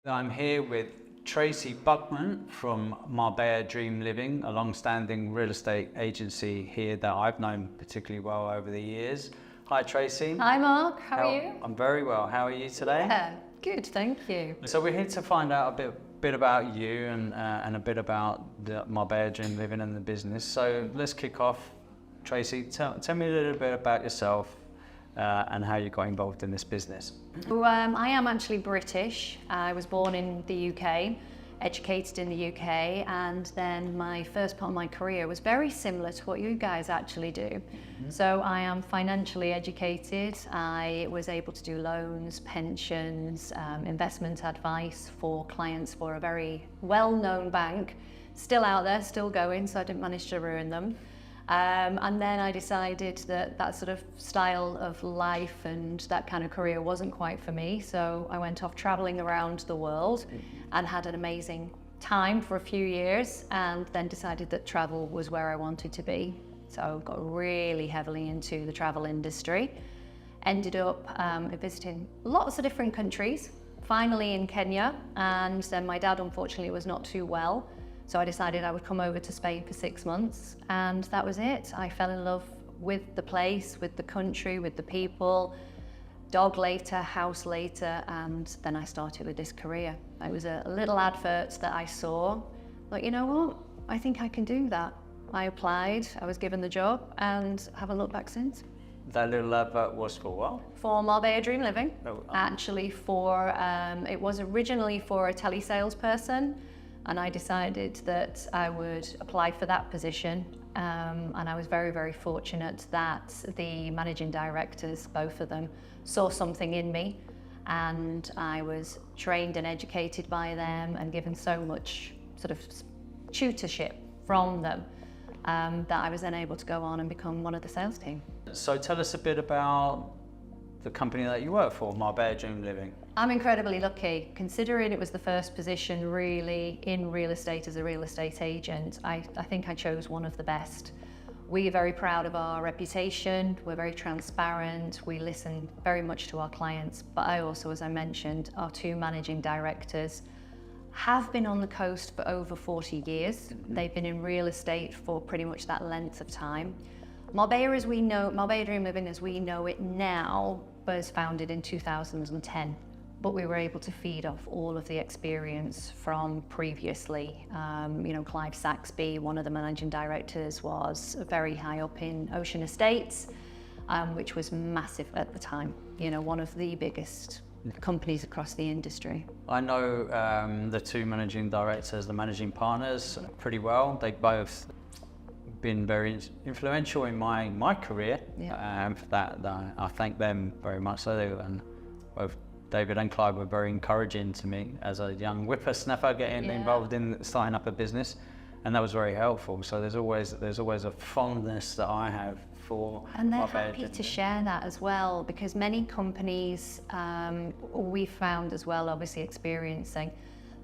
I'm here with Tracy Buckman from Marbella Dream Living, a long-standing real estate agency here that I've known particularly well over the years. Hi Tracy. Hi Mark, how are you? I'm very well. How are you today? Yeah, good, thank you. So we're here to find out a bit about you and a bit about the Marbella Dream Living and the business. So let's kick off. Tracy, tell me a little bit about yourself and how you got involved in this business. So, I am actually British. I was born in the UK, educated in the UK, and then my first part of my career was very similar to what you guys actually do. Mm-hmm. So I am financially educated. I was able to do loans, pensions, investment advice for clients for a very well-known bank, still out there, still going, so I didn't manage to ruin them. And then I decided that sort of style of life and that kind of career wasn't quite for me. So I went off traveling around the world and had an amazing time for a few years, and then decided that travel was where I wanted to be. So got really heavily into the travel industry. Ended up visiting lots of different countries, finally in Kenya, and then my dad unfortunately was not too well. So I decided I would come over to Spain for 6 months, and that was it. I fell in love with the place, with the country, with the people. Dog later, house later, and then I started with this career. It was a little advert that I saw, but you know what? I think I can do that. I applied, I was given the job, and haven't looked back since. That little advert was for what? For Marbella Dream Living. Oh. Actually for, it was originally for a telesales person, and I decided that I would apply for that position. And I was very, very fortunate that the managing directors, both of them, saw something in me, and I was trained and educated by them and given so much sort of tutorship from them that I was then able to go on and become one of the sales team. So tell us a bit about the company that you work for, Marbella Dream Living. I'm incredibly lucky, considering it was the first position really in real estate as a real estate agent. I think I chose one of the best. We're very proud of our reputation, we're very transparent, we listen very much to our clients, but I also, as I mentioned, our two managing directors have been on the coast for over 40 years. They've been in real estate for pretty much that length of time. Marbella Dream Living as we know it now was founded in 2010, but we were able to feed off all of the experience from previously. Clive Saxby, one of the managing directors, was very high up in Ocean Estates, which was massive at the time, one of the biggest companies across the industry. I know the two managing directors, the managing partners, pretty well. They both been very influential in my career. Yeah. For that, I thank them very much. So and both David and Clive were very encouraging to me as a young whippersnapper getting involved in starting up a business, and that was very helpful. So there's always a fondness that I have for. And they're happy to share that as well, because many companies we found as well, obviously experiencing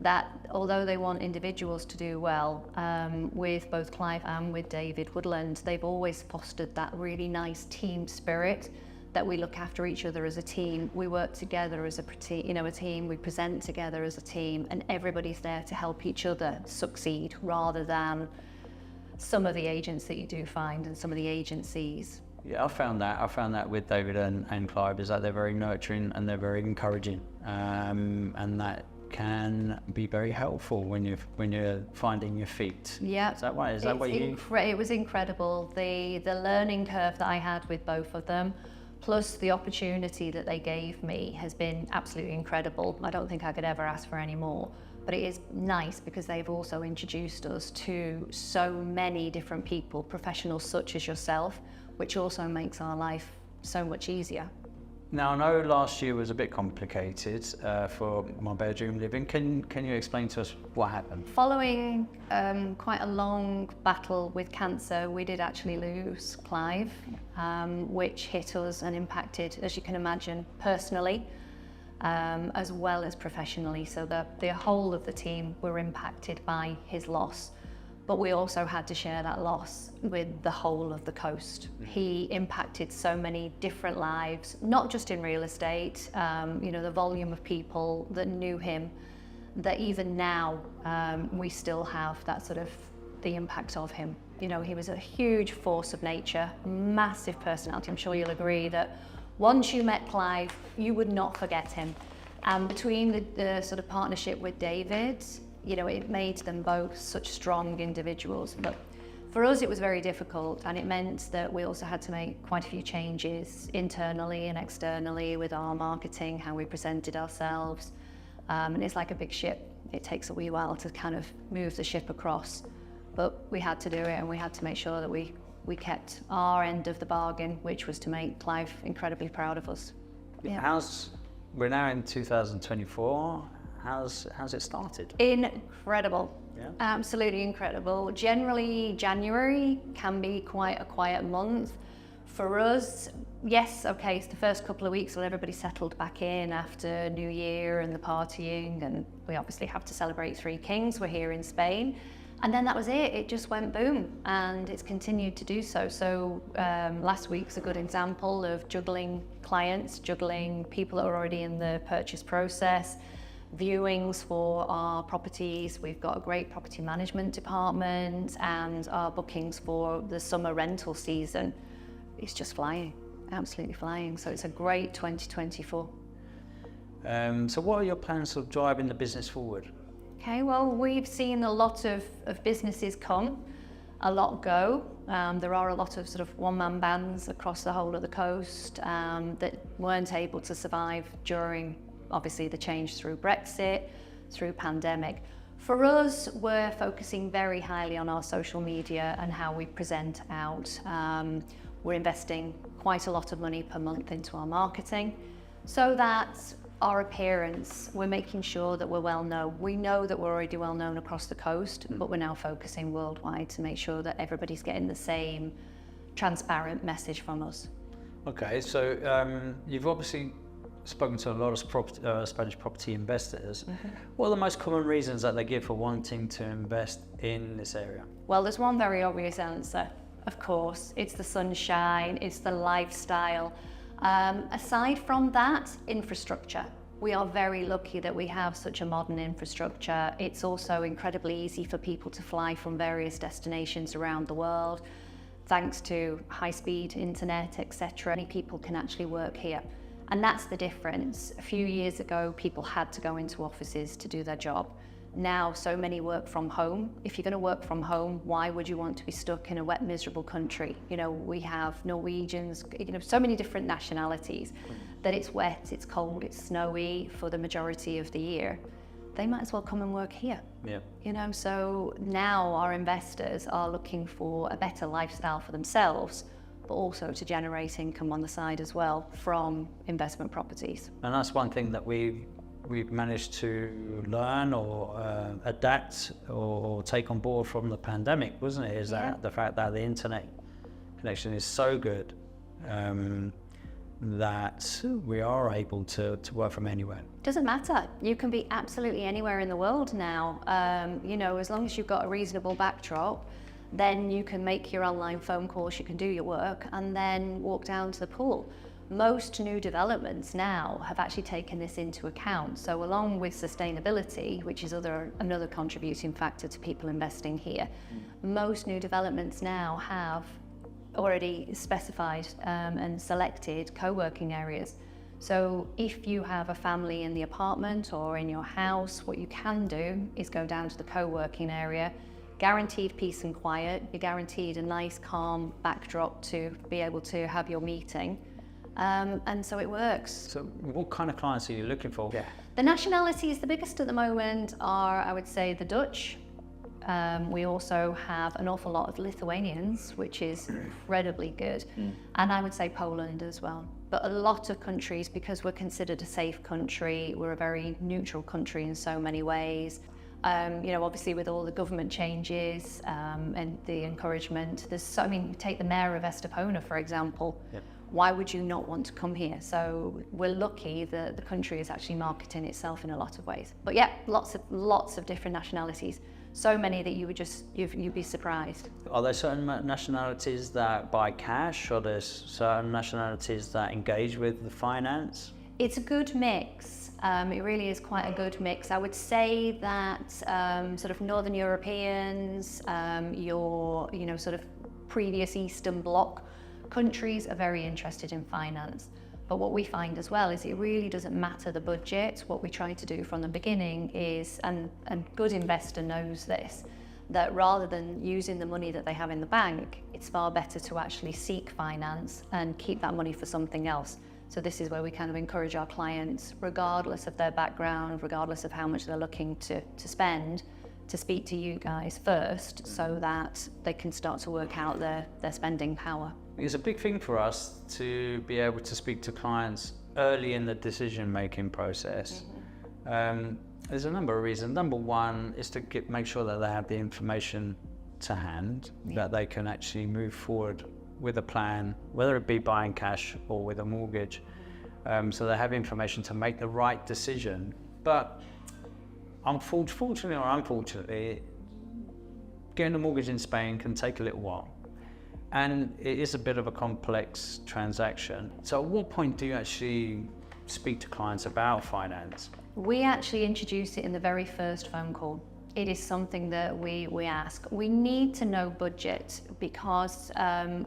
that although they want individuals to do well, with both Clive and with David Woodland, they've always fostered that really nice team spirit, that we look after each other as a team. We work together as a team, we present together as a team, and everybody's there to help each other succeed, rather than some of the agents that you do find and some of the agencies. Yeah, I found that with David and Clive, is that they're very nurturing and they're very encouraging, and that can be very helpful when you're finding your feet. Yeah. Is that right? It was incredible. The learning curve that I had with both of them, plus the opportunity that they gave me, has been absolutely incredible. I don't think I could ever ask for any more. But it is nice because they've also introduced us to so many different people, professionals such as yourself, which also makes our life so much easier. Now, I know last year was a bit complicated for Marbella Dream Living. Can you explain to us what happened? Following quite a long battle with cancer, we did actually lose Clive, which hit us and impacted, as you can imagine, personally, as well as professionally. So the whole of the team were impacted by his loss. But we also had to share that loss with the whole of the coast. He impacted so many different lives, not just in real estate, the volume of people that knew him that even now we still have that sort of the impact of him. You know, he was a huge force of nature, massive personality. I'm sure you'll agree that once you met Clive, you would not forget him. And between the sort of partnership with David, you know, it made them both such strong individuals. But for us, it was very difficult, and it meant that we also had to make quite a few changes internally and externally with our marketing, how we presented ourselves. And it's like a big ship. It takes a wee while to kind of move the ship across. But we had to do it, and we had to make sure that we kept our end of the bargain, which was to make Clive incredibly proud of us. Yeah. We're now in 2024. How's it started? Incredible. Yeah. Absolutely incredible. Generally, January can be quite a quiet month. For us, yes, okay, it's the first couple of weeks when everybody settled back in after New Year and the partying, and we obviously have to celebrate Three Kings. We're here in Spain. And then that was it. It just went boom, and it's continued to do so. So last week's a good example of juggling clients, juggling people that are already in the purchase process, viewings for our properties. We've got a great property management department, and our bookings for the summer rental season. It's just flying, absolutely flying. So it's a great 2024. So what are your plans of driving the business forward? Okay, well, we've seen a lot of businesses come, a lot go. There are a lot of sort of one-man bands across the whole of the coast that weren't able to survive during, obviously, the change through Brexit, through pandemic. For us, we're focusing very highly on our social media and how we present out. We're investing quite a lot of money per month into our marketing so that our appearance, we're making sure that we're well known. We know that we're already well known across the coast, but we're now focusing worldwide to make sure that everybody's getting the same transparent message from us. Okay, so you've obviously spoken to a lot of Spanish property investors. Mm-hmm. What are the most common reasons that they give for wanting to invest in this area? Well, there's one very obvious answer, of course. It's the sunshine, it's the lifestyle. Aside from that, infrastructure. We are very lucky that we have such a modern infrastructure. It's also incredibly easy for people to fly from various destinations around the world. Thanks to high-speed internet, etc. Many people can actually work here. And that's the difference. A few years ago, people had to go into offices to do their job. Now, so many work from home. If you're going to work from home, why would you want to be stuck in a wet, miserable country? You know, we have Norwegians, you know, so many different nationalities, that it's wet, it's cold, it's snowy for the majority of the year. They might as well come and work here. Yeah. You know, so now our investors are looking for a better lifestyle for themselves, but also to generate income on the side as well from investment properties. And that's one thing that we've managed to learn or adapt or take on board from the pandemic, wasn't it? Is that the fact that the internet connection is so good that we are able to work from anywhere. Doesn't matter. You can be absolutely anywhere in the world now. You know, as long as you've got a reasonable backdrop, then you can make your online phone calls, you can do your work, and then walk down to the pool. Most new developments now have actually taken this into account. So along with sustainability, which is another contributing factor to people investing here, most new developments now have already specified and selected co-working areas. So if you have a family in the apartment or in your house, what you can do is go down to the co-working area, guaranteed peace and quiet, you're guaranteed a nice calm backdrop to be able to have your meeting. And so it works. So what kind of clients are you looking for? Yeah. The nationalities, the biggest at the moment are, I would say, the Dutch. We also have an awful lot of Lithuanians, which is incredibly good. And I would say Poland as well. But a lot of countries, because we're considered a safe country, we're a very neutral country in so many ways. You know, obviously with all the government changes and the encouragement, take the mayor of Estepona, for example. Yep. Why would you not want to come here? So we're lucky that the country is actually marketing itself in a lot of ways. But yeah, lots of different nationalities. So many that you'd be surprised. Are there certain nationalities that buy cash, or there's certain nationalities that engage with the finance? It's a good mix. It really is quite a good mix. I would say that sort of Northern Europeans, your sort of previous Eastern Bloc countries are very interested in finance. But what we find as well is it really doesn't matter the budget. What we try to do from the beginning is, and good investor knows this, that rather than using the money that they have in the bank, it's far better to actually seek finance and keep that money for something else. So this is where we kind of encourage our clients, regardless of their background, regardless of how much they're looking to spend, to speak to you guys first so that they can start to work out their spending power. It's a big thing for us to be able to speak to clients early in the decision-making process. There's a number of reasons. Number one is to make sure that they have the information to hand, that they can actually move forward with a plan, whether it be buying cash or with a mortgage. So they have information to make the right decision. But fortunately or unfortunately, getting a mortgage in Spain can take a little while. And it is a bit of a complex transaction. So at what point do you actually speak to clients about finance? We actually introduce it in the very first phone call. It is something that we ask. We need to know budget because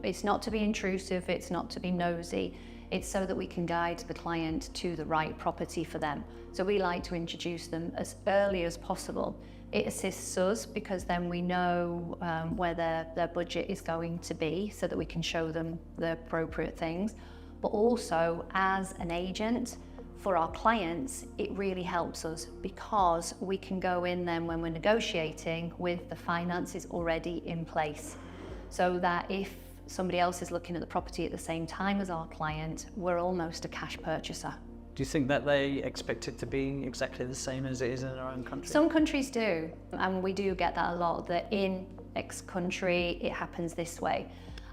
it's not to be intrusive, it's not to be nosy. It's so that we can guide the client to the right property for them. So we like to introduce them as early as possible. It assists us because then we know where their budget is going to be so that we can show them the appropriate things. But also as an agent, for our clients, it really helps us because we can go in then when we're negotiating with the finances already in place. So that if somebody else is looking at the property at the same time as our client, we're almost a cash purchaser. Do you think that they expect it to be exactly the same as it is in their own country? Some countries do, and we do get that a lot, that in X country it happens this way.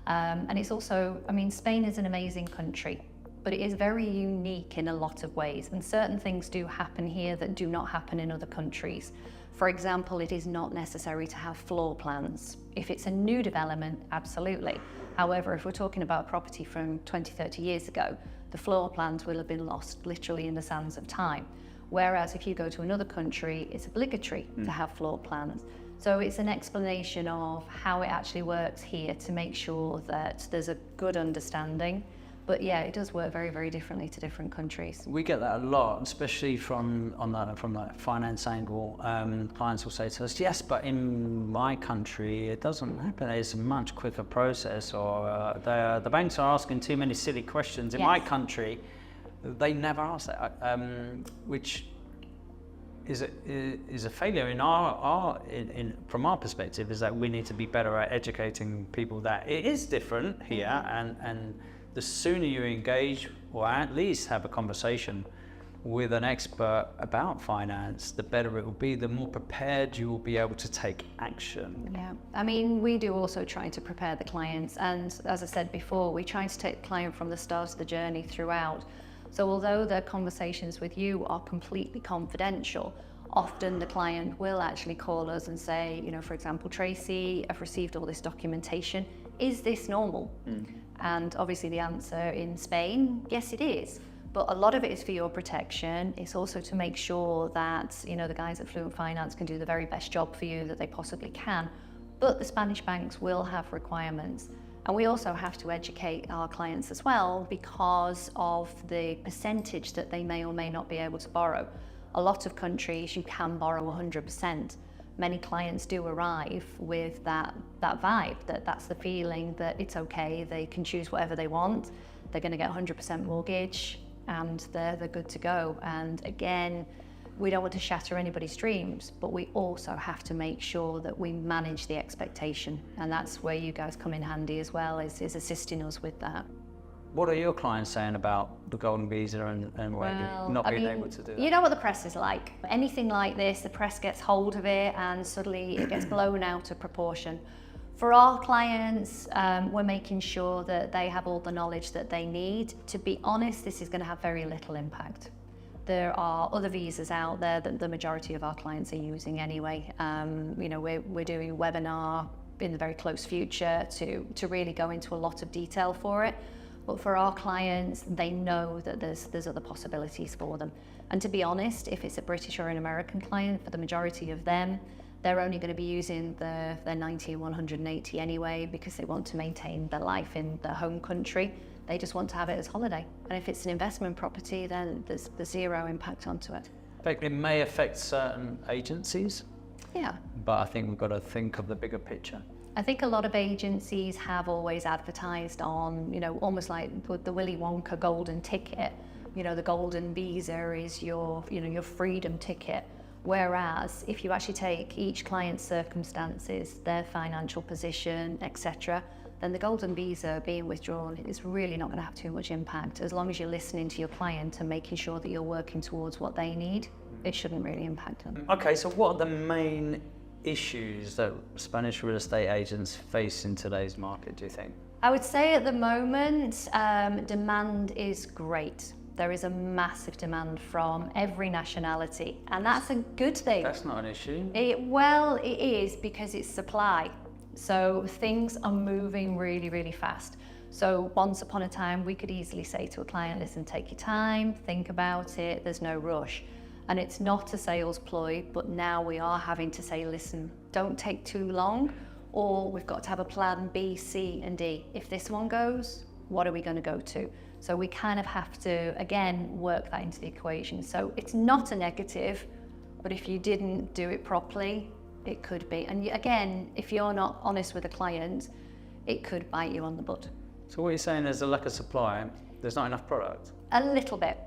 And it's also, I mean, Spain is an amazing country, but it is very unique in a lot of ways, and certain things do happen here that do not happen in other countries. For example, it is not necessary to have floor plans. If it's a new development, absolutely. However, if we're talking about a property from 20, 30 years ago, the floor plans will have been lost literally in the sands of time. Whereas if you go to another country, it's obligatory to have floor plans. So it's an explanation of how it actually works here to make sure that there's a good understanding. But yeah, it does work very, very differently to different countries. We get that a lot, especially from the finance angle. Clients will say to us, yes, but in my country, it doesn't happen. It's a much quicker process, or the banks are asking too many silly questions. In my country, they never ask that, which is a failure from our perspective, is that we need to be better at educating people that it is different here, and the sooner you engage or at least have a conversation with an expert about finance, the better it will be, the more prepared you will be able to take action. Yeah, I mean, we do also try to prepare the clients, and as I said before, we try to take the client from the start of the journey throughout. So although their conversations with you are completely confidential, often the client will actually call us and say, you know, for example, Tracy, I've received all this documentation. Is this normal? And obviously the answer in Spain, yes, it is. But a lot of it is for your protection. It's also to make sure that, you know, the guys at Fluent Finance can do the very best job for you that they possibly can. But the Spanish banks will have requirements. And we also have to educate our clients as well because of the percentage that they may or may not be able to borrow. A lot of countries you can borrow 100%. Many clients do arrive with that vibe, that's the feeling that it's okay, they can choose whatever they want, they're going to get 100% mortgage and they're good to go. And again, we don't want to shatter anybody's dreams, but we also have to make sure that we manage the expectation, and that's where you guys come in handy as well, is assisting us with that. What are your clients saying about the golden visa and not being able to do that? You know what the press is like. Anything like this, the press gets hold of it and suddenly it gets blown out of proportion. For our clients, we're making sure that they have all the knowledge that they need. To be honest, this is going to have very little impact. There are other visas out there that the majority of our clients are using anyway. You know, we're doing a webinar in the very close future to really go into a lot of detail for it. But for our clients, they know that there's other possibilities for them. And to be honest, if it's a British or an American client, for the majority of them, they're only going to be using their 90 and 180 anyway, because they want to maintain their life in their home country. They just want to have it as holiday. And if it's an investment property, then there's zero impact onto it. It may affect certain agencies. Yeah. But I think we've got to think of the bigger picture. I think a lot of agencies have always advertised on, almost like the Willy Wonka golden ticket. The golden visa is your freedom ticket. Whereas if you actually take each client's circumstances, their financial position, etc., then the golden visa being withdrawn is really not going to have too much impact. As long as you're listening to your client and making sure that you're working towards what they need, it shouldn't really impact them. Okay, so what are the main issues that Spanish real estate agents face in today's market, do you think? I would say at the moment, demand is great. There is a massive demand from every nationality, and that's a good thing. That's not an issue. It is, because it's supply. So things are moving really, really fast. So once upon a time, we could easily say to a client, listen, take your time, think about it, there's no rush. And it's not a sales ploy, but now we are having to say, listen, don't take too long, or we've got to have a plan B, C, and D. If this one goes, what are we going to go to? So we kind of have to, again, work that into the equation. So it's not a negative, but if you didn't do it properly, it could be. And again, if you're not honest with a client, it could bite you on the butt. So what you're saying is a lack of supply, there's not enough product? A little bit.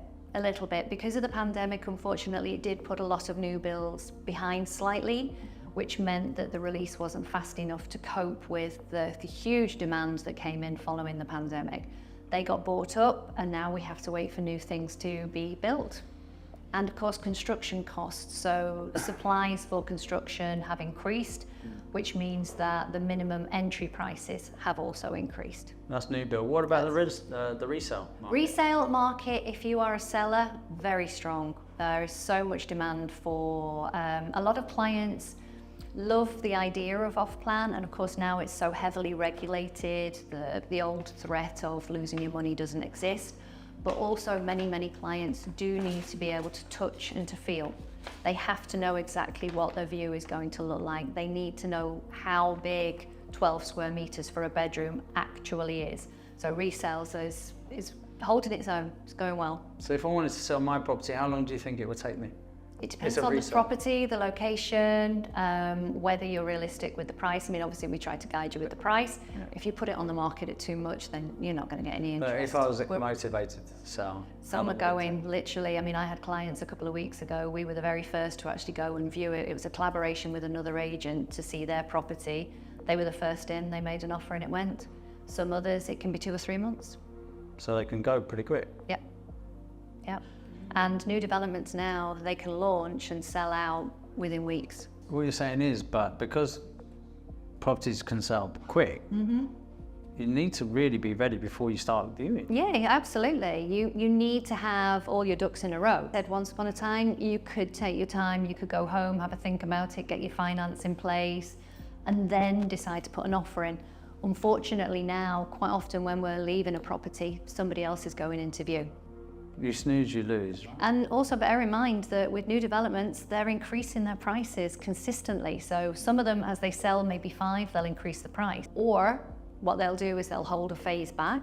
Because of the pandemic, unfortunately, it did put a lot of new builds behind slightly, which meant that the release wasn't fast enough to cope with the huge demand that came in following the pandemic. They got bought up, and now we have to wait for new things to be built. And of course, construction costs. So supplies for construction have increased, which means that the minimum entry prices have also increased. That's new build. What about the resale market? Resale market, if you are a seller, very strong. There is so much demand for, a lot of clients love the idea of off-plan, and of course now it's so heavily regulated, the old threat of losing your money doesn't exist. But also many clients do need to be able to touch and to feel. They have to know exactly what their view is going to look like. They need to know how big 12 square meters for a bedroom actually is. So resales is holding its own, it's going well. So if I wanted to sell my property, how long do you think it would take me? It depends on the property, the location, whether you're realistic with the price. I mean, obviously we try to guide you with the price. Yeah. If you put it on the market at too much, then you're not going to get any interest. But if I was motivated to sell? Some are going, literally. I mean, I had clients a couple of weeks ago. We were the very first to actually go and view it. It was a collaboration with another agent to see their property. They were the first in, they made an offer and it went. Some others, it can be 2 or 3 months. So they can go pretty quick? Yep. And new developments now, they can launch and sell out within weeks. What you're saying is, but because properties can sell quick, you need to really be ready before you start viewing. Yeah, absolutely. You need to have all your ducks in a row. Said once upon a time, you could take your time, you could go home, have a think about it, get your finance in place, and then decide to put an offer in. Unfortunately now, quite often when we're leaving a property, somebody else is going into view. You snooze, you lose. And also bear in mind that with new developments, they're increasing their prices consistently. So some of them, as they sell maybe 5, they'll increase the price. Or what they'll do is they'll hold a phase back,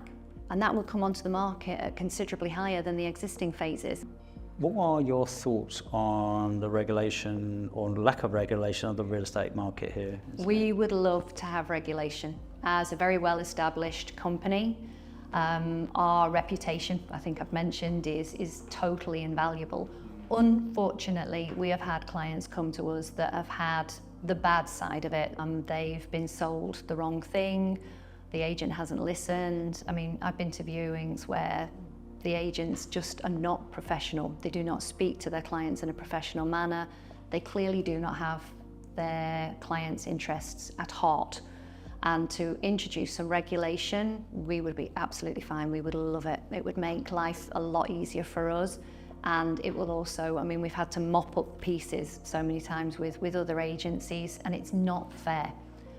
and that will come onto the market at considerably higher than the existing phases. What are your thoughts on the regulation or lack of regulation of the real estate market here? We would love to have regulation. As a very well-established company, our reputation, I think I've mentioned, is totally invaluable. Unfortunately, we have had clients come to us that have had the bad side of it. They've been sold the wrong thing, the agent hasn't listened. I mean, I've been to viewings where the agents just are not professional. They do not speak to their clients in a professional manner. They clearly do not have their clients' interests at heart. And to introduce some regulation, we would be absolutely fine. We would love it. It would make life a lot easier for us. And it will also, I mean, we've had to mop up pieces so many times with other agencies, and it's not fair,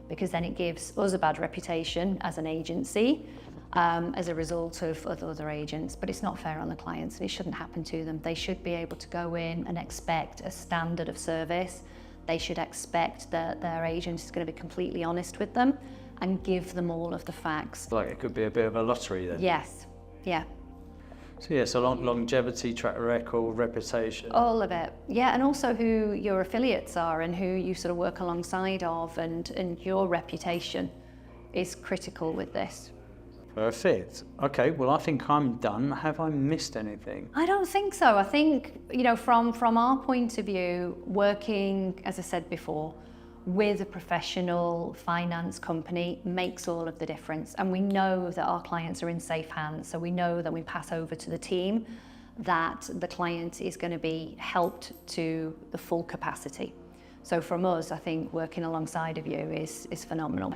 because then it gives us a bad reputation as an agency. as a result of other agents, but it's not fair on the clients and it shouldn't happen to them. They should be able to go in and expect a standard of service. They should expect that their agent is going to be completely honest with them and give them all of the facts. Like it could be a bit of a lottery then. Yes, yeah. So yeah, so longevity, track record, reputation. All of it, yeah, and also who your affiliates are and who you sort of work alongside of, and your reputation is critical with this. Perfect. Okay, well I think I'm done. Have I missed anything? I don't think so. I think, you know, from our point of view, working, as I said before, with a professional finance company makes all of the difference. And we know that our clients are in safe hands. So we know that we pass over to the team that the client is going to be helped to the full capacity. So from us, I think working alongside of you is phenomenal.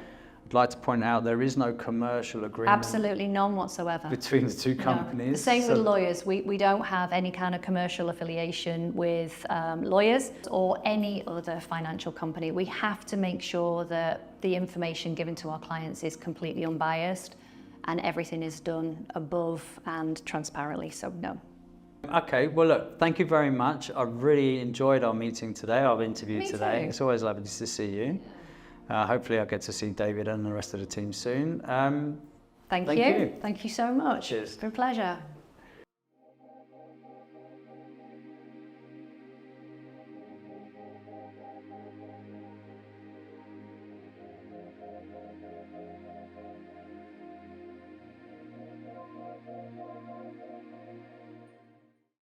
I'd like to point out there is no commercial agreement. Absolutely none whatsoever. Between the two No. companies. The same with lawyers. We don't have any kind of commercial affiliation with lawyers or any other financial company. We have to make sure that the information given to our clients is completely unbiased and everything is done above and transparently, so no. Okay, well look, thank you very much. I really enjoyed our meeting today, our interview Me today. too. It's always lovely to see you. Hopefully I'll get to see David and the rest of the team soon. Thank Thank you. you. Thank you so much. Cheers. It's been a pleasure.